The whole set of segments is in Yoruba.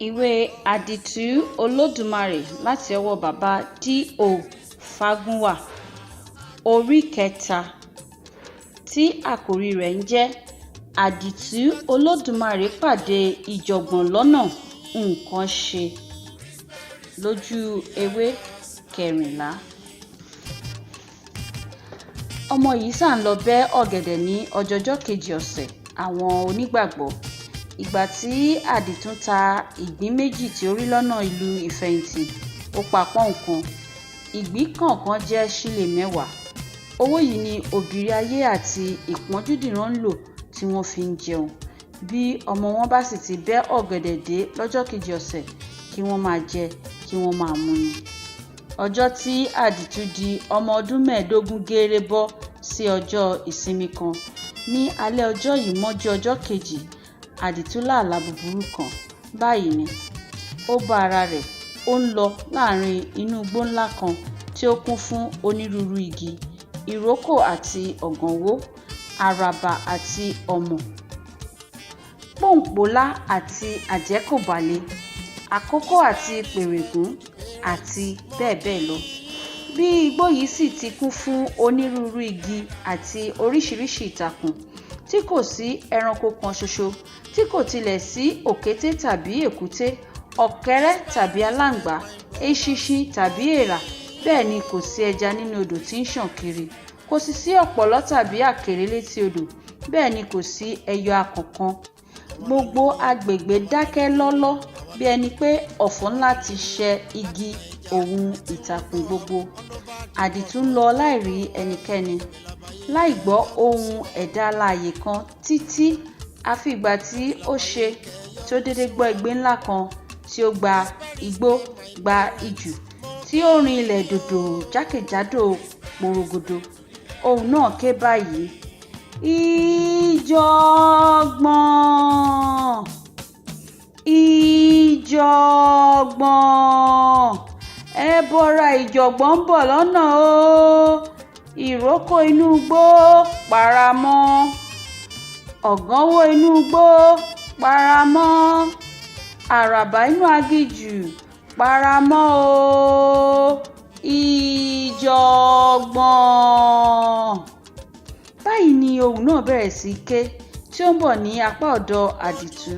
Ìwé àdìtú Olódùmarè láti ọwọ́ bàbá D.O. Fágúnwà, orí 3, tí àkòrí rẹ̀ ń jẹ́ Àdìtú Olódùmarè pàdé ìjọ̀gbọ̀n lọ́nà nǹkan ṣe, lójú ewé 14. Ọmọ yìí sá ń lọ bẹ́ ọ̀gẹ̀dẹ̀ ní ọjọ́jọ́ kejì ọ̀sẹ̀ àwọn onígbàgbọ́. Ìgbà tí àdìtú ta ìgbín méjì tí ó rí lọ́nà ìlú ìfẹ̀yìntì, ó pa pọ́n kan. Ìgbín kọ̀ọ̀kan jẹ́ sílè 10. Owó yìí ni òbírí ayé àti ìpọ́njúdìran ń lò tí wọ́n fi ń jẹun. Bí ọmọ wọn bá sì ti bẹ́ ọ̀gẹ̀dẹ̀ dé lọ́jọ́ kejì ọ̀sẹ̀, kí wọ́n máa jẹ, kí wọ́n máa mu ni. Ọjọ́ tí àdìtú di ọmọ ọdún 15 gééré bọ́ sí ọjọ́ ìsinmi kan. Ní alẹ́ ọjọ́ yìí mọ́jú ọjọ́ kejì, àdìtú lá àlá búburú kan. Báyìí ni ó bá ara rẹ̀, ó ń lọ láàrin inú igbó ńlá kan tí ó kún fún onírúurú igi, ìrókò àti ọ̀gànwó, àràbà àti ọ̀mọ̀, pòǹpólá àti àjẹ́kòbálé, àkókò àti pèrègún àti bẹ́ẹ̀ bẹ́ẹ̀ lọ. Bí igbó yìí sì ti kún fún onírúurú igi àti oríṣiríṣi ìtàkùn, tí kò sí ẹranko kan ṣoṣo, tí kò tilẹ̀ sí òkété tàbí èkúté, ọ̀kẹ́rẹ́ tàbí aláǹgbá, eṣinṣin tàbí èèrà, bẹ́ẹ̀ ni kò sí ẹja nínú odò tí ń ṣàn kiri, kò sì sí ọ̀pọ̀lọ́ tàbí àkèré létí odò, bẹ́ẹ̀ ni kò sí ẹyọ akànkan. Gbogbo agbègbè dákẹ́ lọ́lọ́, bí ẹni pé ọ̀fọ̀ ńlá ti ṣẹ́ igi òun ìtàkùn gbogbo. Àdìtú ń lọ láìrí ẹnikẹ́ni, láì gbọ́ ohùn ẹ̀dá alààyè kan títí àfi ìgbà tí ó ṣe tí ó dédé gbọ́ igbe ńlá kan tí ó gba igbó gba ijù, tí ó rin ilẹ̀ dòdò jákèjádò porogodo. Ohùn náà ké báyìí: ìjọ̀gbọ̀n! Ìjọ̀gbọ̀n! Ẹ bọra ìjọ̀gbọ̀n ń bọ̀ lọ́nà o! Ìrókò inú igbó paramọ́, ọ̀gànwó inú igbó paramọ́, àràbà inú aginjù paramọ́ o! Ìjọ̀gbọ̀n! Báyìí ni ohùn náà bẹ̀rẹ̀ sí ké, tí ó ń bọ̀ ní apá ọ̀dọ̀ àdìtú.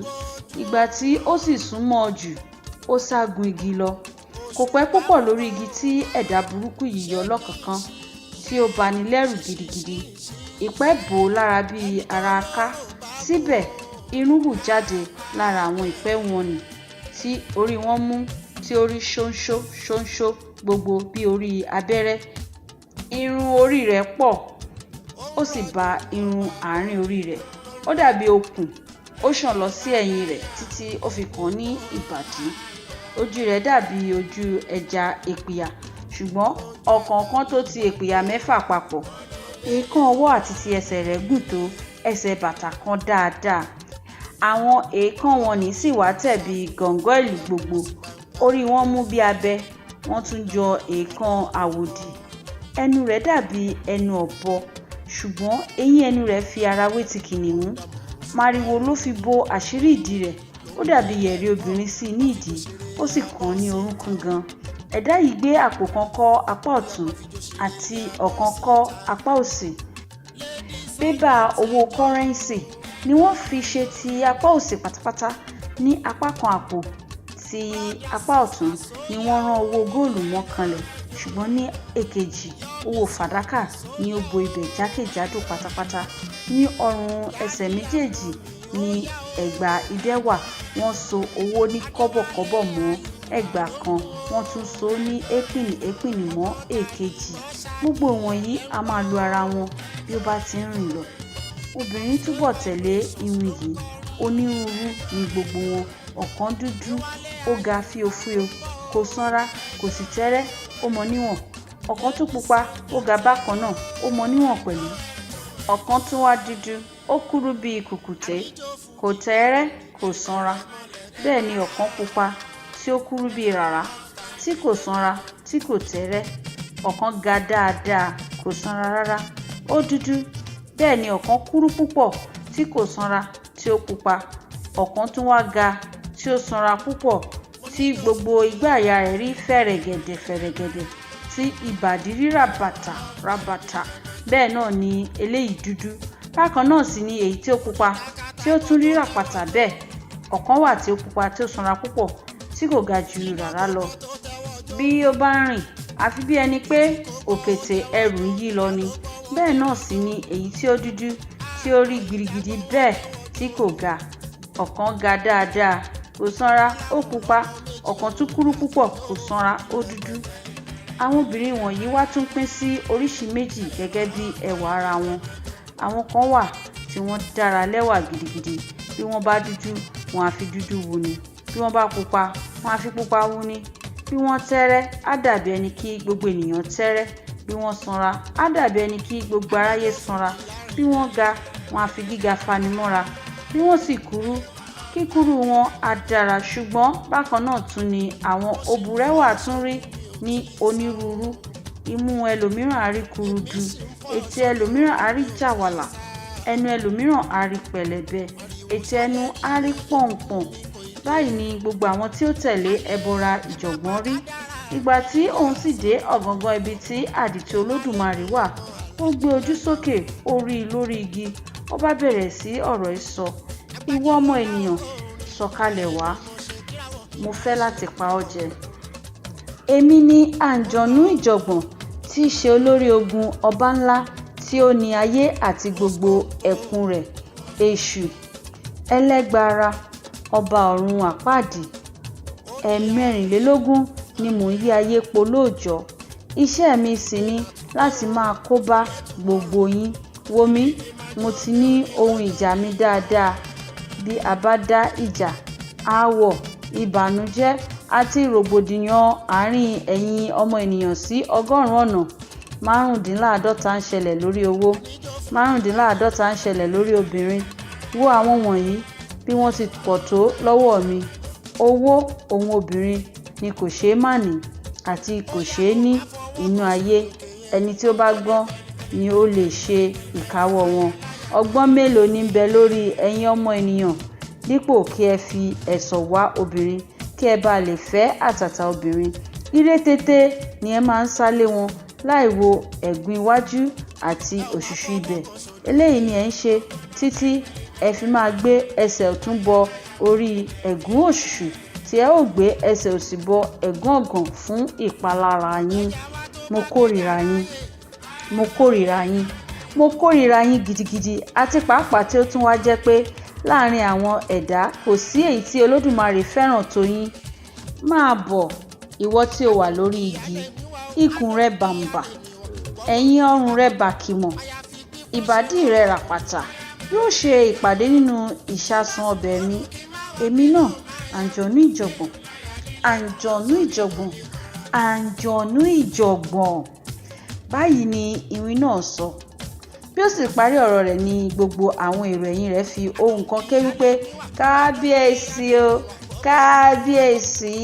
Ìgbà tí ó sì súnmọ́ jù, ó ságun igi lọ. Kò pẹ́ púpọ̀ lórí igi tí ẹ̀dá burúkú yìí yọ lọ́kànkán, tí ó bani lẹ́rù gidigidi. Ìpẹ́ bò ó lára bí ara aká. Síbẹ̀ irun hù jáde lára àwọn ìpẹ́ wọ̀nnì, tí orí wọn mú, tí ó rí ṣóńṣó ṣóńṣó gbogbo bí orí abẹ́rẹ́. Irun orí rẹ̀ pọ̀, ó sì ba irun àárín orí rẹ̀. Ó dàbí okùn, ó ṣàn lọ sí ẹ̀yìn rẹ̀ títí ó fi kàn ní ìbàdí. Ojú rẹ̀ dàbí ojú ẹja èpìyà, ṣùgbọ́n ọ̀kọ̀ọ̀kan tó ti èpìyà 6 papọ̀. Èèkàn ọwọ́ àti ti ẹsẹ̀ rẹ̀ gùn tó ẹsẹ̀ bàtà kan dáadáa. Àwọn èèkàn wọ̀nnì sì wá tẹ̀ bí gọ̀ǹgọ̀ ìlú gbogbo. Orí wọn mú bí abẹ, wọ́n tún jọ èèkàn àwòdì. Ẹnu rẹ̀ dàbí ẹnu ọ̀bọ, ṣùgbọ́n eyín ẹnu rẹ̀ fi ara wé ti kìnìún. Màrìwò ló fi bo àṣírí ìdí rẹ̀. Ó dàbí yẹ̀rì obìnrin sí ní ìdí, ó sì kàn ní orúnkún gan. Ẹ̀dá yìí gbé àpò kan kọ́ apá ọ̀tún àti ọ̀kan kọ́ apá òsì. Bébà owó kọ́rẹ́ńsì ni wọ́n fi ṣe ti apá òsì pátápátá. Ní apá kan àpò ti apá ọ̀tún ni wọ́n rán owó góòlù mọ́ kanlẹ̀, ṣùgbọ́n ní èkejì owó fàdákà ni ó bo ibẹ̀ jákèjádò pátápátá. Ní ọrùn ẹsẹ̀ méjèèjì ni ẹ̀gbà idẹ wà. Wọ́n so owó ní kọ́bọ̀kọ́bọ̀ mọ́ ẹ̀gbà kan, wọ́n tún so ní épìnì mọ́ èkejì. Gbogbo wọ̀nyí a máa lu ara wọn bí ó bá ti ń rìn lọ. Obìnrin túbọ̀ tẹ̀lé irun yìí. Onírúurú ni gbogbo wọn. Ọ̀kan dúdú, ó ga fíofío, kò sanra, kò sì tẹ́rẹ́, ó mọ níwọ̀n. Ọ̀kan tún pupa, ó ga bákan náà, ó mọ níwọ̀n pẹ̀lú. Ọ̀kan tún wá dúdú, ó kúrú bí kùkùté, kò tẹ́rẹ́, kò sanra. Bẹ́ẹ̀ ni ọ̀kan pupa tí ó kúrú bí ràrá, tí kò sanra, tí kò tẹ́rẹ́. Ọ̀kan ga dáadáa, kò sanra rárá, ó dúdú. Bẹ́ẹ̀ ni ọ̀kan kúrú púpọ̀, tí kò sanra, tí ó pupa. Ọ̀kan tún wá ga, tí ó sanra púpọ̀ tí gbogbo ìgbàyà rẹ̀ rí fẹ̀rẹ̀gẹ̀dẹ̀ tí ìbàdí rí ràbàtà bẹ́ẹ̀ náà ni eléyìí dúdú. Bákan náà sì ni èyí tí ó pupa tí ó tún rí ràpàtà bẹ́ẹ̀. Ọ̀kan wà tí ó pupa tí ó sanra púpọ̀ tí kò ga jù rárá lọ. Bí ó bá ń rìn àfi bí ẹni pé òkètè ẹrù ń yí lọ ni. Bẹ́ẹ̀ náà sì ni èyí tí ó dúdú tí ó rí gidigidi bẹ́ẹ̀ tí kò ga. Ọ̀kan ga dáadáa kò sanra ó pupa, ọ̀kan tún kúrú púpọ̀ kò sanra ó dúdú. Àwọn obìnrin wọ̀nyí wá tún pín sí oríṣi méjì gẹ́gẹ́ bí ẹwà ara wọn. Àwọn kan wà tí wọ́n dára lẹ́wà gidigidi. Bí wọ́n bá dúdú wọn á fi dúdú wuni, bí wọ́n bá pupa wọn á fi pupa wuni. Bí wọ́n tẹ́rẹ́ á dàbí ẹni kí gbogbo ènìyàn tẹ́rẹ́, bí wọ́n sanra á dàbí ẹni kí gbogbo aráyé sanra. Bí wọ́n ga wọn á fi gíga fanimọ́ra, bí wọ́n sì kúrú kíkúrú wọn á dára. Ṣùgbọ́n bákan náà tún ni àwọn òbúrẹ́wà tún rí ní onírúurú. Imú ẹlòmíràn á rí kurudu, etí ẹlòmíràn á rí jàwàlà, ẹnu ẹlòmíràn á rí pẹ̀lẹ̀bẹ̀, etí ẹnu á rí pọ̀npọ̀n. Báyìí ni gbogbo àwọn tí ó tẹ̀lé ẹbọra ìjọ̀gbọ́n rí. Ìgbà tí òun sì dé ọ̀gángán ibi tí àdìtú Olódùmarè wà, ó gbé ojú sókè, ó rí i lórí igi. Ó bá bẹ̀rẹ̀ sí ọ̀rọ̀ ìsọ: ìwọ ọmọ ènìyàn, sọ̀kalẹ̀ wá, mo fẹ́ láti pa ọ́ jẹ. Èmi ni àǹjọ̀nú ìjọ̀gbọ̀n tí í ṣe olórí ogun ọba ńlá tí ó ní ayé àti gbogbo ẹkùn rẹ̀, èṣù ẹlẹ́gbára, ọba ọ̀run àpáàdì. Ẹ̀mẹ́rìnlélógún ni mò ń yí ayé po lóòjọ́. Iṣẹ́ mi sì ni láti máa kó bá gbogbo yín. Wò mí, mo ti ní ohun ìjà mi dáadáa. Bí a bá dá ìjà, aáwọ̀, ìbànújẹ́ àti rògbòdìyàn àárín ẹ̀yin ọmọ ènìyàn sí 100 ọ̀nà, 55 ń ṣẹlẹ̀ lórí owó, 55 ń ṣẹlẹ̀ lórí obìnrin. Wo àwọn wọ̀nyí bí wọ́n ti pọ̀ tó lọ́wọ́ mi. Owó òun obìnrin ni kò ṣeé máàní àti kò ṣeé ní inú ayé. Ẹni tí ó bá gbọ́n ni ó lè ṣe ìkáwọ́ wọn. Ọgbọ́n mélòó ní ń bẹ lórí ẹ̀yin ọmọ ènìyàn? Dípò kí ẹ fi ẹ̀ṣọ́ wá obìnrin kí ẹ bá lè fẹ́ àtàtà obìnrin. Ire tètè ni ẹ máa ń sálé wọn láì wo ẹ̀gún iwájú àti òṣùṣù ibẹ̀. Eléyìí ni ẹ ń ṣe títí ẹ fi máa gbé ẹsẹ̀ ọ̀tún bọ orí ẹ̀gún òṣùṣù tí ẹ ó gbé ẹsẹ̀ òsì bọ ẹ̀gún ọ̀gàn fún ìpalára yín. Mo kórìíra yín, mo kórìíra yín, mo kórìíra yín gidigidi. Àti pàápàá tí ó tún wá jẹ́ pé láàrin àwọn ẹ̀dá kò sí èyí tí Olódùmarè fẹ́ràn tó yín. Máa bọ̀, ìwọ tí o wà lórí igi, ikùn rẹ bàǹbà, ẹ̀yìn ọrùn rẹ bàkìmọ̀, ìbàdí rẹ ràpàtà yóò ṣe ìpàdé nínú ìṣàsùn ọbẹ̀ mi. Èmi náà, àǹjọ̀nú ìjọ̀gbọ̀n, àǹjọ̀nú ìjọ̀gbọ̀n, àǹjọ̀nú ìjọ̀gbọ̀n. Báyìí ni iwin náà sọ. Bí ó sì parí ọ̀rọ̀ rẹ̀ ni gbogbo àwọn èrò ẹ̀yìn rẹ̀ fi ohùn kan ké wípé: kábíyèsí o, kábíyèsí,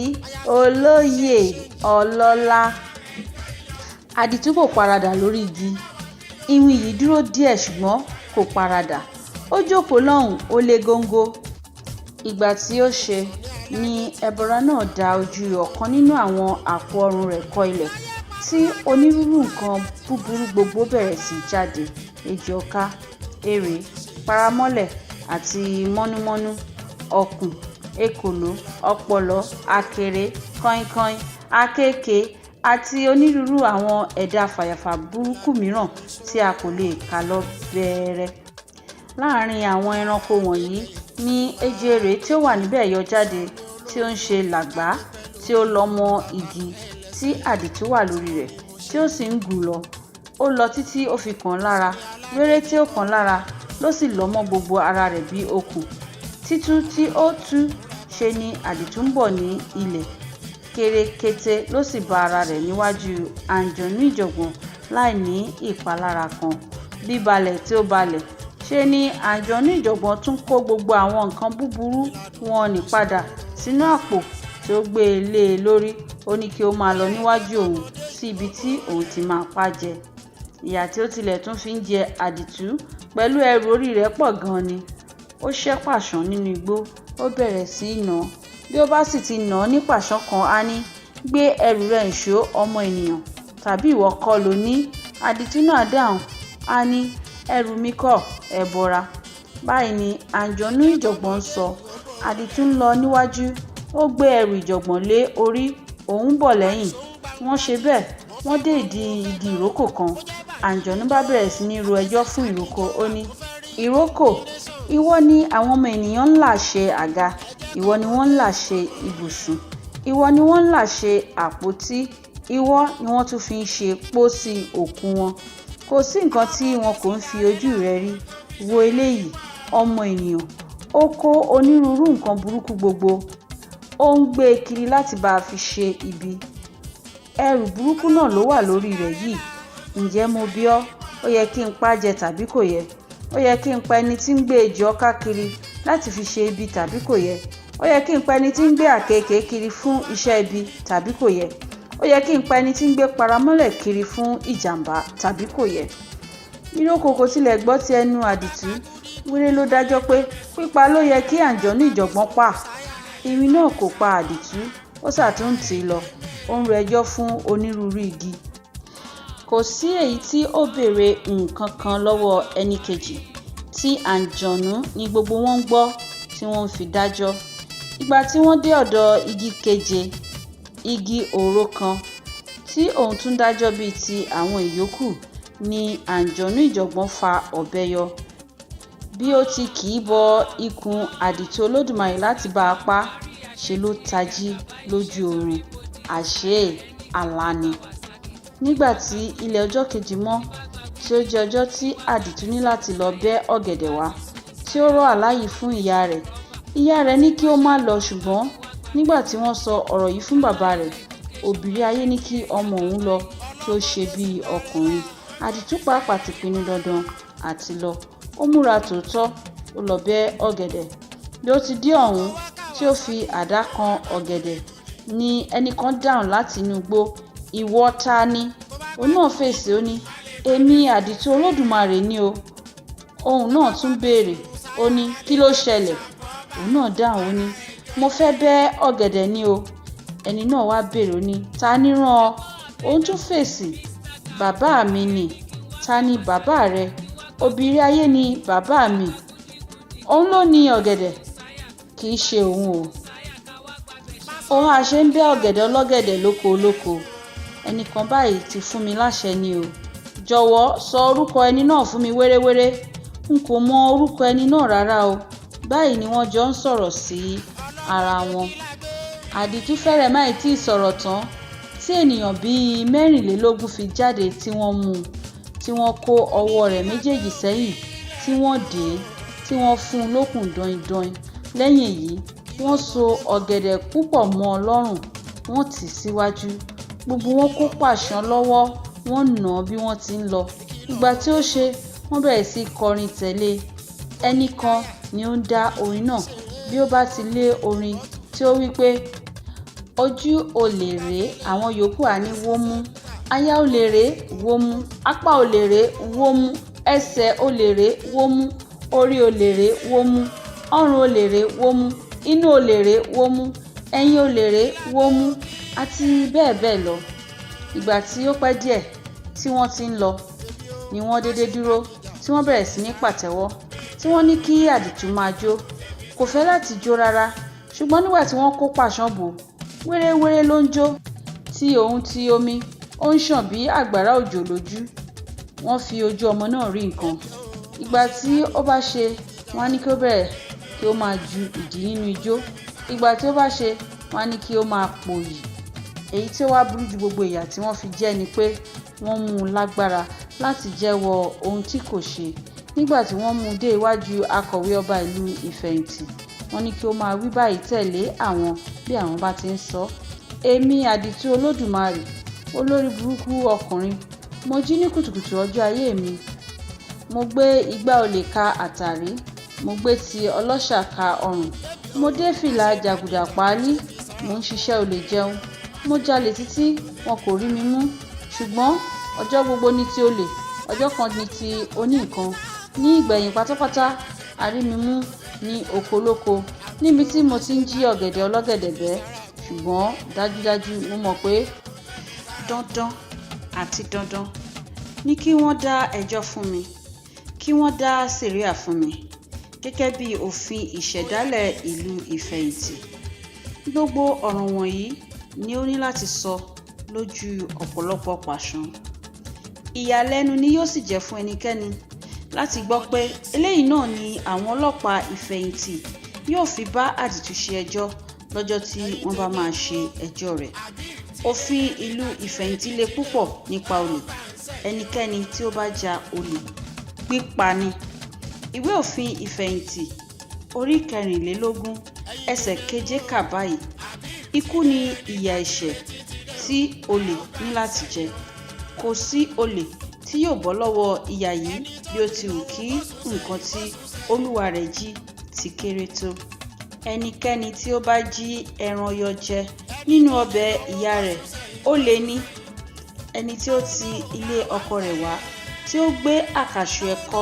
olóyè, ọlọ́lá. Àdìtú kò paradà lórí igi. Iwin yìí dúró díẹ̀ ṣùgbọ́n kò paradà. Ó jókòó lọ́hùn, ó lé góńgó. Ìgbà tí ó ṣe ni ẹbọra náà da ojú ọ̀kan nínú àwọn àpò ọrùn rẹ̀ kọ ilẹ̀ tí onírúurú nǹkan búburú gbogbo bẹ̀rẹ̀ sí jáde: ejò ọká, erè, paramọ́lẹ̀ àti mọ́númọ́nú, ọ̀kùn, ekòló, ọ̀pọ̀lọ́, akèré, kọ́inkọ́in, àkekèé àti onírúurú àwọn ẹ̀dá fàyàfà burúkú mìíràn tí a kò lè kà lọ bẹ̀rẹ̀. Láàárín àwọn ẹranko wọ̀nyí ni ejèrè tí ó wà níbẹ̀ yọ jáde, tí ó ń ṣe làgbá, tí ó lọ́ mọ́ igi tí àdìtú wà lórí rẹ̀, tí ó sì ń gùn lọ. Ó lọ títí ó fi kàn lára. Wéré tí ó kàn lára ló sì lọ́ mọ́ gbogbo ara rẹ̀ bí okùn. Títú tí ó tú ṣe ni àdìtú ń bọ̀ ní ilẹ̀. Kérékété ló sì bá ara rẹ̀ níwájú àǹjọ̀nú ìjọ̀gbọ̀n láì ní ìpalára kan. Bíbalẹ̀ tí ó balẹ̀ ṣe ni àǹjọ̀nú ìjọ̀gbọ̀n tún kó gbogbo àwọn nǹkan búburú wọn nì padà sínú àpò tí ó gbé e lé e lórí. Ó ní kí ó máa lọ níwájú òun sí ibi tí òun ti máa pa jẹ. Ìyà tí ó tilẹ̀ tún fi ń jẹ àdìtú pẹ̀lú ẹrù orí rẹ̀ pọ̀ gan-an ni. Ó ṣẹ́ pàṣán nínú igbó, ó bẹ̀rẹ̀ sí í nà bí ó bá sì ti nà án ní pàṣán kan á ní, gbé ẹrù rẹ ńṣó ọmọ ènìyàn, tàbí ìwọ kọ́ ló ní? Àdìtú náà dáhùn, á ní, ẹrù mi kọ́, ẹ bọra. Báyìí ni àǹjọ̀nú ìjọ̀gbọ̀n sọ. Àdìtú ń lọ níwájú, ó gbé ẹrù ìjọ̀gbọ̀n lé orí, òun bọ̀ lẹ́yìn. Wọ́n ṣe bẹ́ẹ̀, wọ́n dé ìdí igi ìrókò kan. Àǹjọ̀nú bá bẹ̀rẹ̀ sí ní ro ẹjọ́ fún ìrókò. Ó ní, ìrókò, ìwọ ni àwọn ọmọ ènìyàn ń là ṣe àga, ìwọ ni wọ́n ń là ṣe ibùsùn, ìwọ ni wọ́n ń là ṣe àpótí, ìwọ ni wọ́n tún fi ń ṣe pósí òkú wọn. Kò sí nǹkan tí wọn kò ń fi ojú rẹ rí. Wo eléyìí, ọmọ ènìyàn. Ó kó onírúurú nǹkan burúkú gbogbo, ó ń gbé e kiri láti bá a fi ṣe ibi. Ẹrù burúkú náà ló wà lórí rẹ̀ yìí. Ǹjẹ́ mo bi ọ́, ó yẹ kí n pa á jẹ tàbí kò yẹ? Ó yẹ kí n pa ẹni tí ń gbé ejò ọká kiri láti fi ṣe ibi tàbí kò yẹ? Ó yẹ kí n pa ẹni tí ń gbé àkekèé kiri fún iṣẹ́ ibi tàbí kò yẹ? Ó yẹ kí n pa ẹni tí ń gbé paramọ́lẹ̀ kiri fún ìjàmbá tàbí kò yẹ? Ìrókò kò tilẹ̀ gbọ́ ti ẹnu àdìtú. Wéré ló dájọ́ pé pípa ló yẹ kí àǹjọ̀nú ìjọ̀gbọ̀n pa. Irin náà kò pa àdìtú, ó ṣàtúntì lọ, ó ń rẹjọ́ fún onírúurú igi. Kò sí èyí tí ó béèrè nǹkan kan lọ́wọ́ ẹnì kejì. Tí àǹjọ̀nú ni gbogbo wọn ń gbọ́ tí wọ́n ń fi dájọ́. Ìgbà tí wọ́n dé ọ̀dọ̀ igi keje, igi òro kan, tí òun tún dájọ́ bíi ti àwọn ìyókù, ni àǹjọ̀nú ìjọ̀gbọ̀n fa ọ̀bẹ yọ. Bí ó ti kì í bọ ikùn àdìtú Olódùmarè láti bá a pa, ṣe ló tají lójú oorun. Àṣé àlá ni. Nígbà tí ilẹ̀ ọjọ́ kejì mọ́, tí ó jẹ́ ọjọ́ tí àdìtú ní láti lọ bẹ́ ọ̀gẹ̀dẹ̀ wá, tí ó rọ̀ àlá yìí fún ìyá rẹ̀. Ìyá rẹ̀ ní kí ó má lọ, ṣùgbọ́n nígbà tí wọ́n sọ ọ̀rọ̀ yìí fún bàbá rẹ̀, òbírí ayé ní kí ọmọ òun lọ kí ó ṣe bí ọkùnrin. Àdìtú pàápàá ti pinnu dandan àti lọ. Ó múra tòótọ́, ó lọ bẹ́ ọ̀gẹ̀dẹ̀. Bí ó ti dé ọ̀hún tí ó fi àdá kan ọ̀gẹ̀dẹ̀, ni ẹnìkan dáhùn láti inú igbó, ìwọ ta ni? Òun náà fèsì, ó ní, èmi àdìtú Olódùmarè ni o. Ohùn náà tún béèrè, ó ní, kí ló ṣẹlẹ̀? Òun náà dáhùn, ó ní, mo fẹ́ bẹ́ ọ̀gẹ̀dẹ̀ ni o. Ẹni náà wá béèrè, ó ní, ta ni rán ọ? Òun tún fèsì, bàbá mi ni. Ta ni bàbá rẹ? Òbírí ayé ni bàbá mi. Òun ló ní ọ̀gẹ̀dẹ̀, kì í ṣe òun o. Òun àṣẹ ń bẹ́ ọ̀gẹ̀dẹ̀ ọlọ́gẹ̀dẹ̀ lóko olóko. Ẹnìkan báyìí ti fún mi láṣẹ ni o. Jọ̀wọ́ sọ orúkọ ẹni náà fún mi wéréwéré. N kò mọ orúkọ ẹni náà rárá o. Báyìí ni wọ́n jọ ń sọ̀rọ̀ sí ara wọn. Àdìtú fẹ́rẹ̀ máì tí ì sọ̀rọ̀ tán tí ènìyàn bíi 24 fi jáde tí wọ́n mú un, tí wọ́n kó ọwọ́ rẹ̀ méjèèjì sẹ́yìn, tí wọ́n dè é, tí wọ́n fún un lókùn dọindọin. Lẹ́yìn èyí, wọ́n so ọ̀gẹ̀dẹ̀ púpọ̀ mọ́ ọ lọ́rùn, wọ́n tì í síwájú. Gbogbo wọn kó pàṣán lọ́wọ́, wọ́n nà án bí wọ́n ti ń lọ. Ìgbà tí ó ṣe, wọ́n bẹ̀rẹ̀ sí kọrin tẹ̀lé. Ẹnì kan ni ó ń dá orin náà. Bí ó bá ti lé orin tí ó wí pé, ojú olè rèé, àwọn yòókù á ní wómú. Aya olè rèé, wómú. Apá olè rèé, wómú. Ẹsẹ̀ olè rèé, wómú. Orí olè rèé, wómú. Ọrùn olè rèé, wómú. Inú olè rèé, wómú. Ẹ̀yìn olè rèé, wómú. Àti bẹ́ẹ̀ bẹ́ẹ̀ lọ. Ìgbà tí ó pẹ́ díẹ̀ tí wọ́n ti ń lọ, ni wọ́n dédé dúró, tí wọ́n bẹ̀rẹ̀ sí ní pàtẹ́wọ́, tí wọ́n ní kí àdìtú máa jó. Kò fẹ́ láti jó rárá, ṣùgbọ́n nígbà tí wọ́n kó pàṣán bò, wéréwéré ló ń jó, tí òun ti omi, ó ń ṣàn bí àgbàrá òjò lójú. Wọ́n fi ojú ọmọ náà rí nǹkan. Ìgbà tí ó bá ṣe, wọ́n á ní kí ó bẹ̀rẹ̀ kí ó máa ju ìdí nínú ijó. Ìgbà tí ó bá ṣe, wọ́n á ní kí ó máa pòyì. Èyí tí ó wá burú ju gbogbo ìyà tí wọ́n fi jẹ ni pé wọ́n mú un lágbára láti jẹ́wọ́ ohun tí kò ṣe. Nígbà tí wọ́n mú un dé iwájú akọ̀wé ọba ìlú ìfẹ̀yìntì, wọ́n ní kí ó máa wí báyìí tẹ̀lé àwọn bí àwọn bá ti ń sọ. Èmi àdìtú Olódùmarè, olórí burúkú ọkùnrin, mo jí ní kùtùkùtù ọjọ́ ayé mi. Mo gbé igbá olè ka àtàrí, mo gbé ti ọlọ́ṣà ka ọrùn, mo dé fìlà jàgùdà páálí, mo ń ṣiṣẹ́ olè jẹun. Mo jalè títí wọn kò rí mi mú. Ṣùgbọ́n ọjọ́ gbogbo ní ti olè, ọjọ́ kan ní ti oní nǹkan. Ní ìgbẹ̀yìn pátápátá, a rí mi mú ní oko olóko. níbi tí mo ti ń jí ọ̀gẹ̀dẹ̀ ọlọ́gẹ̀dẹ̀ bẹ́, ṣùgbọ́n dájúdájú mo mọ̀ pé dandan àti dandan ní kí wọ́n dá ẹjọ́ fún mi, kí wọ́n dá sẹ̀ríà fún mi gẹ́gẹ́ bí òfin ìṣẹ̀dálẹ̀ ìlú ìfẹ̀yìntì. Gbogbo ọ̀ràn wọ̀nyí ni ó ní láti sọ lójú ọ̀pọ̀lọpọ̀ pàṣán. Ìyàlẹ́nu ni yóò sì jẹ́ fún ẹnikẹ́ni láti gbọ́ pé eléyìí náà ni àwọn ọlọ́pàá ìfẹ̀yìntì yóò fi bá àdìtú ṣe ẹjọ́ lọ́jọ́ tí wọ́n bá máa ṣe ẹjọ́ rẹ̀. Òfin ìlú ìfẹ̀yìntì le púpọ̀ nípa olè. Ẹnikẹ́ni tí ó bá ja olè, pípa ni. Ìwé òfin ìfẹ̀yìntì orí 24 ẹsẹ̀ 7 kà báyìí: ikú ni ìyà ẹ̀ṣẹ̀ tí olè ní láti jẹ. Kò sí olè tí yóò bọ́ lọ́wọ́ ìyà yìí bí ó ti wù kí nǹkan tí olúwa rẹ̀ jí ti kéré tó. Ẹnikẹ́ni tí ó bá jí ẹran yọ jẹ nínú ọbẹ̀ ìyá rẹ̀, olè ni. Ẹni tí ó ti ilé ọkọ rẹ̀ wá tí ó gbé àkàsò ẹ̀kọ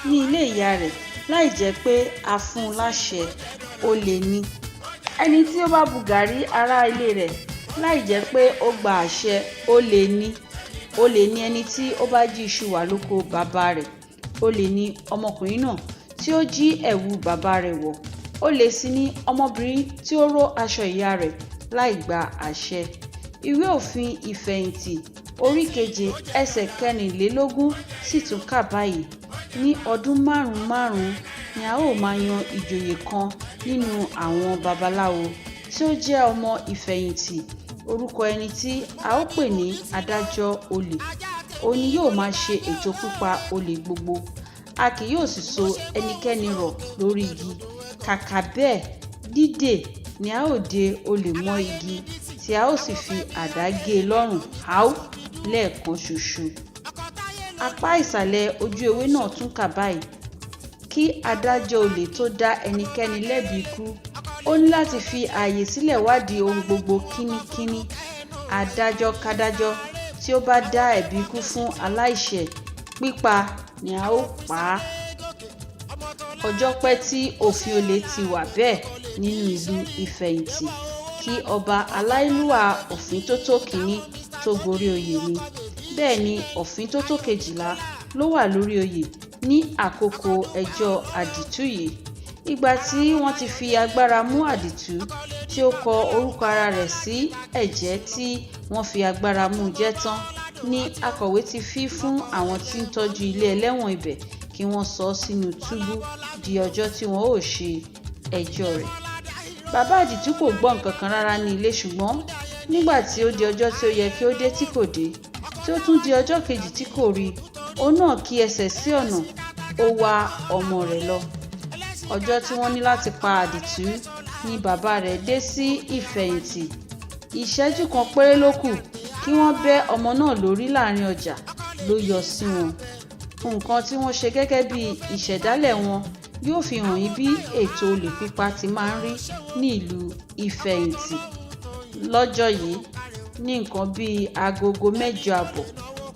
ní ilé ìyá rẹ̀ láì jẹ́ pé a fún un láṣẹ, olè ni. Ẹni tí ó bá bu gàrí ará ilé rẹ̀ láì jẹ́ pé ó gba àṣẹ, olè ni. Olè ni ẹni tí ó bá jí iṣu wà lóko bàbá rẹ̀. Olè ni ọmọkùnrin náà tí ó jí ẹ̀wù bàbá rẹ̀ wọ̀. Olè sì ni ọmọbìnrin tí ó ró aṣọ ìyá rẹ̀ láì gba àṣẹ. Ìwé òfin ìfẹ̀yìntì orí 7 ẹsẹ̀ 24 sì tún kà báyìí: ní ọdún 5 ni a ó máa yan ìjòyè kan nínú àwọn babaláwo tí ó jẹ́ ọmọ ìfẹ̀yìntì. Orúkọ ẹni tí a ó pè ní adájọ́ olè. Òun ni yóò máa ṣe ètò pípa olè gbogbo. A kì yóò sì so ẹnikẹ́ni rọ̀ lórí igi. Kàkà bẹ́ẹ̀, dídè ni a ó de olè mọ́ igi tí a ó sì fi àdá gé e lọ́rùn háú lẹ́ẹ̀kan ṣoṣo. Apá ìsàlẹ̀ ojú ewé náà tún kà báyìí: kí adájọ́ olè tó dá ẹnikẹ́ni lẹ́bi ikú, ó ní láti fi ààyè sílẹ̀ wádìí ohun gbogbo kínníkínní. Adájọ́ kádájọ́ tí ó bá dá ẹ̀bi ikú fún aláìṣẹ̀, pípa ni a ó pa á. Ọjọ́ pẹ́ tí òfin olè ti wà bẹ́ẹ̀ nínú ìlú ìfẹ̀yìntì kí ọba aláìlúwà Ọ̀fíntótó kìíní tó gorí oyè ni. Bẹ́ẹ̀ ni Ọ̀fíntótó kejìlá ló wà lórí oyè ní àkókò ẹjọ́ àdìtú yìí. Ìgbà tí wọ́n ti fi agbára mú àdìtú tí ó kọ orúkọ ara rẹ̀ sí ẹ̀jẹ́ tí wọ́n fi agbára mú jẹ tán, ni akọ̀wé ti fi fún àwọn tí ń tọ́jú ilé ẹlẹ́wọ̀n ibẹ̀ kí wọ́n sọ ọ́ sínú túbú di ọjọ́ tí wọn ó ṣe ẹjọ́ rẹ̀. Bàbá àdìtú kò gbọ́ nǹkan kan rárá ní ilé, ṣùgbọ́n nígbà tí ó di ọjọ́ tí ó yẹ kí ó dé tí kò dé, tí ó tún di ọjọ́ kejì tí kò rí, òun náà kí ẹsẹ̀ sí ọ̀nà, ó wá ọmọ rẹ̀ lọ. Ọjọ́ tí wọ́n ní láti pa àdìtú ni bàbá rẹ̀ dé sí ìfẹ̀yìntì. Ìṣẹ́jú kan péré ló kù kí wọ́n bẹ́ ọmọ náà lórí láàrin ọjà ló yọ sí wọn. Nǹkan tí wọ́n ṣe gẹ́gẹ́ bí ìṣẹ̀dálẹ̀ wọn yóò fi hàn yín bí ètò olè pípa ti máa ń rí ní ìlú ìfẹ̀yìntì. Lọ́jọ́ yìí ní nǹkan bíi agogo 8 àbọ̀,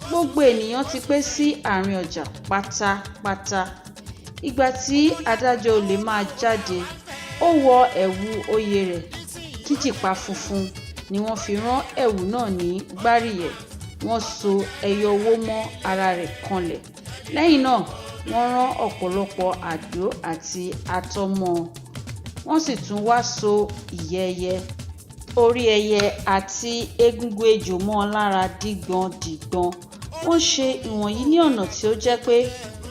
gbogbo ènìyàn ti pé sí àárín ọjà pátápátá. Ìgbà tí adájọ́ olè máa jáde, ó wọ ẹ̀wù oyè rẹ̀. Kíjìpá funfun ni wọ́n fi rán ẹ̀wù náà ní gbáríyẹ̀. Wọ́n so ẹyọ owó mọ́ ara rẹ̀ kanlẹ̀. Lẹ́yìn náà wọ́n rán ọ̀pọ̀lọpọ̀ àdó àti atọ́ mọ́ ọn. Wọ́n sì tún wá so ìyẹ́ ẹyẹ, orí ẹyẹ àti egungun ejò mọ́ ọn lára dígbọ̀ndígbọ̀n. Wọ́n ṣe ìwọ̀nyí ní ọ̀nà tí ó jẹ́ pé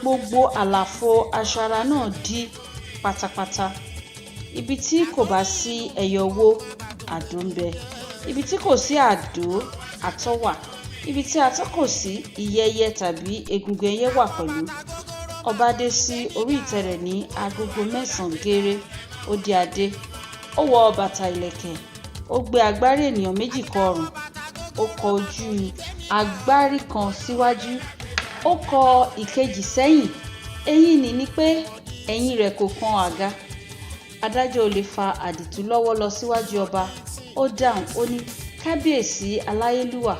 gbogbo àlàfo aṣọ ara náà dí pátápátá. Ibi tí kò bá sí ẹyọ owó, àdó ń bẹ. Ibi tí kò sí àdó, atọ́ wà. Ibi tí atọ́ kò sí, ìyẹ́ ẹyẹ tàbí egungun ẹyẹ wà pẹ̀lú. Ọba dé sí orí ìtẹ́ rẹ̀ ní agogo 9 géré. Ó dé adé, ó wọ bàtà ìlẹ̀kẹ̀, ó gbé agbárí ènìyàn méjì kọ ọrùn, ó kọ ojú agbárí kan síwájú, ó kọ ìkejì sẹ́yìn. Èyí ni pé ẹ̀yìn rẹ̀ kò kan àga. Adájọ́ olè fa àdìtú lọ́wọ́ lọ síwájú ọba. Ó dáhùn, ó ní, kábíyèsí aláyélúwà,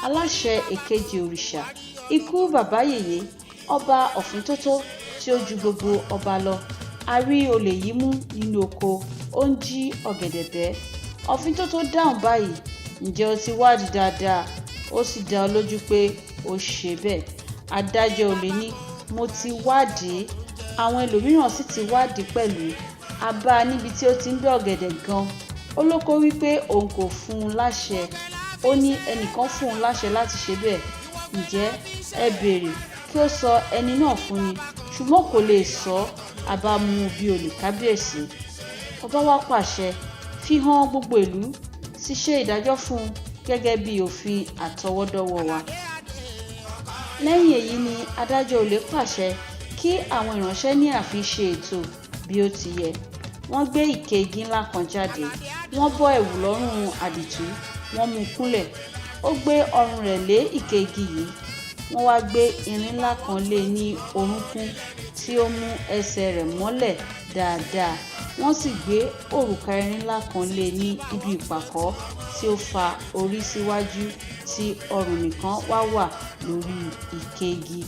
aláṣẹ èkejì òrìṣà, ikú bàbá yèyé, ọba Ọ̀fíntótó tí ó ju gbogbo ọba lọ. A rí olè yìí mú nínú oko, ó ń jí ọ̀gẹ̀dẹ̀ bẹ́. Ọ̀fíntótó dáhùn báyìí, ǹjẹ́ o ti wádìí dáadáa? Ó sì dá ọ lójú pé ó ṣe bẹ́ẹ̀. Adájọ́ olè ní, mo ti wádìí, àwọn ẹlòmíràn sì ti wádìí pẹ̀lú. A bá a níbi tí ó ti ń bẹ́ ọ̀gẹ̀dẹ̀ gan. Olóko wí pé òun kò fún un láṣẹ. Ó ní ẹnìkan fún un láṣẹ láti ṣe bẹ́ẹ̀. Ǹjẹ́ ẹ béèrè kí ó sọ ẹni náà fún ni, ṣùgbọ́n kò lè sọ. A bá mú un bí olè kábíyèsí. Ọba wá pàṣẹ, fi hàn gbogbo ìlú, sì ṣe ìdájọ́ fún un gẹ́gẹ́ bí òfin àtọwọ́dọ́wọ́ wa. Lẹ́yìn èyí ni adájọ́ olè pàṣẹ kí àwọn ìránṣẹ́ ní ààfin ṣe ètò bí ó ti yẹ. Wọ́n gbé ìké igi ńlá kan jáde, wọ́n bọ́ ẹ̀wù lọ́rùn àdìtú, wọ́n mú un kúnlẹ̀. Ó gbé ọrùn rẹ̀ lé ìké igi yìí. Wọ́n wá gbé irin ńlá kan lé e ní orúnkún tí ó mú ẹsẹ̀ rẹ̀ mọ́lẹ̀ dáadáa. Wọ́n sì gbé òrùka irin ńlá kan lé e ní ibi ìpàkọ́ tí ó fa orí síwájú tí ọrùn nìkan wá wà lórí ìké igi.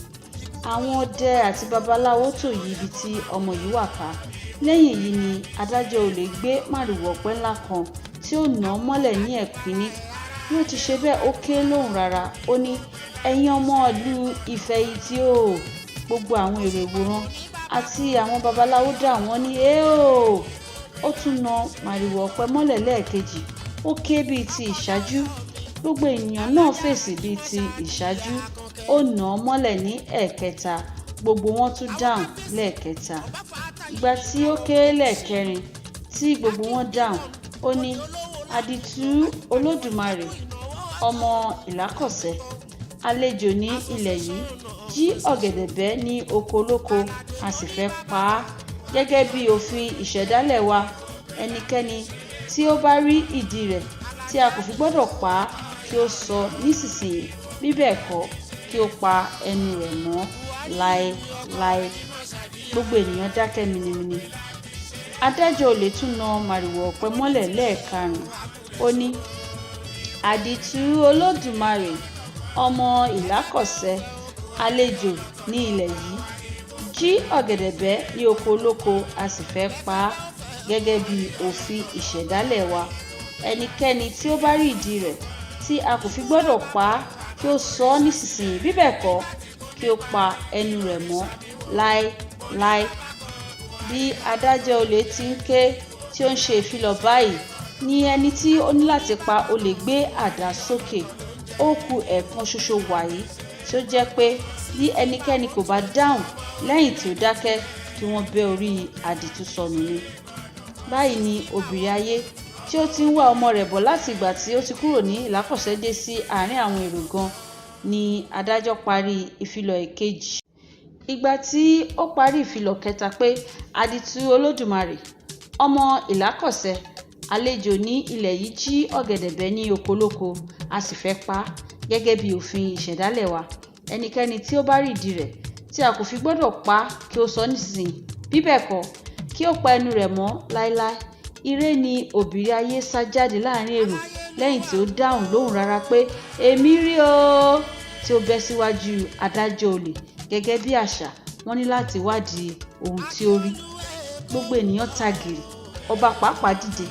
Àwọn ọdẹ àti babaláwo tò yí ibi tí ọmọ yìí wà ká. Lẹ́yìn èyí ni adájọ́ olè gbé màrìwò ọ̀pẹ ńlá kan tí ó nà án mọ́lẹ̀ ní ẹ̀pínní. Bí ó ti ṣe bẹ́ẹ̀, ó ké lóhùn rara. Ó ní, ẹ̀yin ọmọ ìlú Ifẹ̀ yìí tí ó. Gbogbo àwọn èrò ìwòran àti àwọn babaláwo dá wọ́n ní éò. Ó tún na màrìwò ọ̀pẹ mọ́lẹ̀ lẹ́ẹ̀kejì. Ó ké bíi ti ìṣáájú. Gbogbo ènìyàn náà fèsì bíi ti ìṣáájú. Ó nà án mọ́lẹ̀ ní ẹ̀ẹ̀kẹta. Gbogbo wọn tún dáhùn lẹ́ẹ̀kẹta. Ìgbà tí ó ké lẹ́ẹ̀kẹrin tí gbogbo wọn dáhùn, ó ní, àdìtú Olódùmarè, ọmọ Ìlákọ̀sẹ̀, àlejò ní ilẹ̀ yìí, jí ọ̀gẹ̀dẹ̀ bẹ́ ní oko olóko, a sì fẹ́ pa á. Gẹ́gẹ́ bí òfin ìṣẹ̀dálẹ̀ wa, ẹnikẹ́ni tí ó bá rí ìdí rẹ̀ tí a kò fi gbọ́dọ̀ pa á kí ó sọ nísinsìnyí, bí bẹ́ẹ̀ kọ́ kí ó pa ẹnu rẹ̀ mọ́ láéláé. Gbogbo ènìyàn dákẹ́ minimini. Adájọ́ olè tún na màrìwò ọ̀pẹ mọ́lẹ̀ lẹ́ẹ̀karùn-ún. Ó ní, àdìtú Olódùmarè, ọmọ Ìlákọ̀sẹ̀, àlejò ní ilẹ̀ yìí, jí ọ̀gẹ̀dẹ̀ bẹ́ ní oko olóko, a sì fẹ́ pa á. Gẹ́gẹ́ bí òfin ìṣẹ̀dálẹ̀ wa, ẹnikẹ́ni tí ó bá rí ìdí rẹ̀ tí a kò fi gbọ́dọ̀ pa á kí ó sọ ọ́ nísinsìnyí, bí bẹ́ẹ̀ kọ́ kí ó pa ẹnu rẹ̀ mọ́ láéláé. Bí adájọ́ olè ti ń ké tí ó ń ṣe ìfilọ̀ báyìí ni ẹni tí ó ní láti pa olè gbé àdá sókè. Ó kù ẹ̀ẹ̀kan ṣoṣo wàyí tí ó jẹ́ pé bí ẹnikẹ́ni kò bá dáhùn lẹ́yìn tí ó dákẹ́, kí wọ́n bẹ́ orí àdìtú sọnù ni. Báyìí ni òbìrí ayé tí ó ti ń wá ọmọ rẹ̀ bọ̀ láti ìgbà tí ó ti kúrò ní Ìlákọ̀sẹ̀ dé sí àárín àwọn èrò gan ni adájọ́ parí ìfilọ̀ èkejì. Ìgbà tí ó parí ìfilọ̀ kẹta pé àdìtú Olódùmarè, ọmọ Ìlákọ̀sẹ̀, àlejò ní ilẹ̀ yìí, jí ọ̀gẹ̀dẹ̀ bẹ́ ní oko olóko, a sì fẹ́ pa á. Gẹ́gẹ́ bí òfin ìṣẹ̀dálẹ̀ wa, ẹnikẹ́ni tí ó bá rí ìdí rẹ̀ tí a kò fi gbọ́dọ̀ pa á kí ó sọ nísinsìnyí, bí bẹ́ẹ̀ kọ́ kí ó pa ẹnu rẹ̀ mọ́ láéláé. Ire ni òbìrí ayé sá jáde láàrin èrò lẹ́yìn tí ó dáhùn lóhùn rara pé èmi rí o, tí ó bẹ́ síwájú adájọ́ olè. Gẹ́gẹ́ bí àṣà, wọ́n ní láti wádìí ohun tí ó rí. Gbogbo ènìyàn ta gìrì. Ọba pàápàá dìde.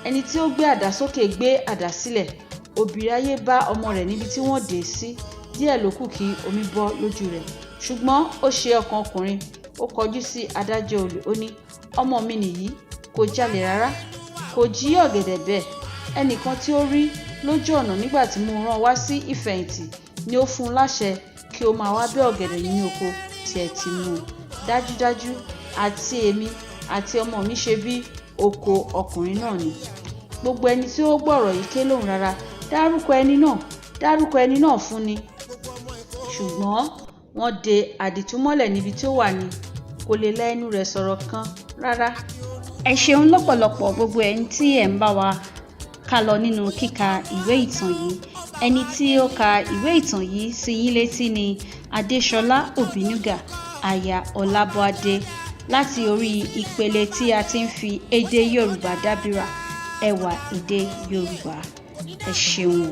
Ẹni tí ó gbé àdá sókè gbé àdá sílẹ̀. Òbìrí ayé bá ọmọ rẹ̀ níbi tí wọ́n dè é sí. Díẹ̀ ló kù kí omi bọ́ lójú rẹ̀. Ṣùgbọ́n ó ṣe ọkàn ọkùnrin. Ó kọjú sí adájọ́ olè. Ó ní, ọmọ mi nìyí, kò jalè rárá, kò jí ọ̀gẹ̀dẹ̀ bẹ́ẹ̀. Ẹnìkan tí ó rí lójú ọ̀nà nígbà tí mo rán wá sí ìfẹ̀yìntì ni ó fún un láṣẹ kí ó máa wá bẹ́ ọ̀gẹ̀dẹ̀ yìí ní oko tí ẹ ti mú un. Dájúdájú àti èmi àti ọmọ mi ṣe bí oko ọkùnrin náà ni. Gbogbo ẹni tí ó gbọ́rọ̀ yìí ké lóhùn rara, dárúkọ ẹni náà fún ni. Ṣùgbọ́n wọ́n de àdìtú mọ́lẹ̀ níbi tí ó wà ní, kò lè la ẹnu rẹ̀ sọ̀rọ̀ kan rárá. Ẹ ṣeun lọ́pọ̀lọpọ̀ gbogbo ẹ̀yin tí ẹ̀ ń bá wa ká lọ nínú kíka ìwé ìtàn yìí. Ẹni tí ó ka ìwé ìtàn yìí sí yín létí ni Adéṣọlá Òbínúgà, aya Ọlábọ̀adé, láti orí ìpele tí a ti ń fi èdè Yorùbá dábìrà ẹwà èdè Yorùbá. Ẹ ṣeun.